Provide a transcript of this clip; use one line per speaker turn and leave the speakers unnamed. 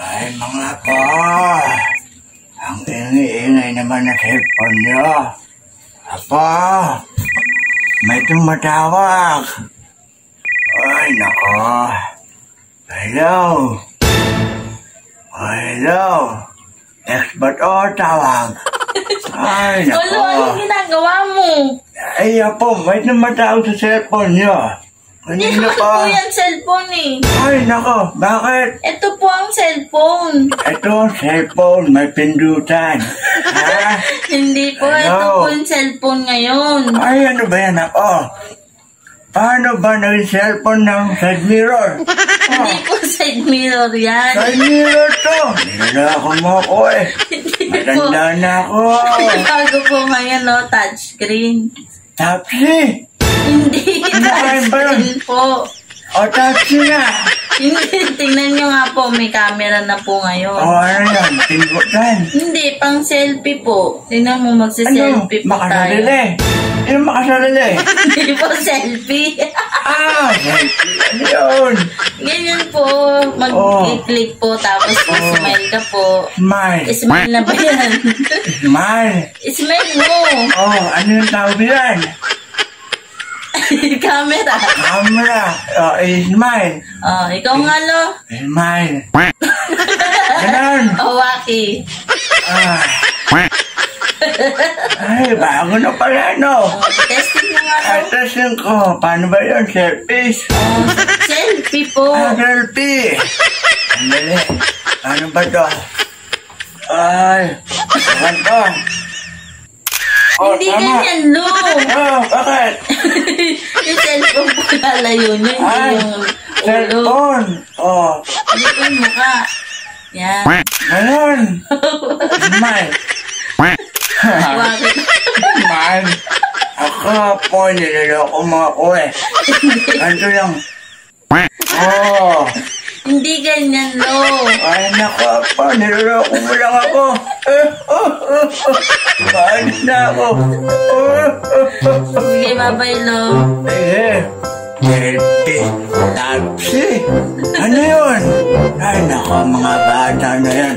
Ay, mga pa. Ang ingay-ingay naman na cellphone nyo. Apa, may tumatawag. Ay, nako. Hello. Hello. Ex ba't o tawag? Ay, nako.
Lolo, anong ginagawa mo?
Ay, apo, may tumatawag sa cellphone nyo.
Hindi
Kanina
naman
pa.
po yan cellphone eh.
Ay, nako. Bakit?
Ito po ang cellphone.
Ito, cellphone. May pindutan. Ha?
Hindi po,
Hello?
ito po yung cellphone ngayon.
Ay, ano ba yan ako? Paano ba naging cellphone ng side mirror?
Hindi po side mirror yan.
Side mirror to. Nilalako mo ako eh.
Hindi po.
Matanda na ako.
Bago po ngayon, no? Touchscreen.
Tapsi.
Hindi,
Ano ba yun?
touchscreen po.
O, tapsi na.
Hindi, tingnan nyo nga po, may camera na po ngayon.
O, ano yan? Pindutan.
Hindi, pang selfie po. Tingnan mo, magsiselfie po tayo.
Makasalili. Ano makasalili?
Hindi po selfie.
Ah, selfie. Ano yun?
Ganyan po, mag-click po, tapos smile ka po.
Smile.
Smile na ba yan?
Smile.
Smile mo.
Oh, ano yung tawag yan?
Camera.
Camera. Oh, smile.
Oh, ikaw nga, lo.
Smile. Ganun.
Oh, Waki.
Ah. Ay, bago na pala, no?
Oh, testing mo nga, lo.
Ay, testing ko. Paano ba yun? Selfies?
Oh, selfie po.
Ah, selfie. Andali. Ano ba to? Ay, ano to? Oh,
Hindi
tama.
ganyan, lo.
Oh, bakit?
Yung cellphone po lalayo nyo, hindi
Ay,
yung ulo.
cellphone. Oh,
Hindi po yung mukha. Yan.
ganun. Smile.
Bakit?
Smile. Ako po, niloloko mo ako eh. Ganito lang. Oh,
Hindi ganyan, lo.
ay nako po, niloloko mo lang ako. Maalis na ako.
Sige, babay, lo.
Eh, selfie. Tapsi. Ano yun? Ay nako, mga bata na yan.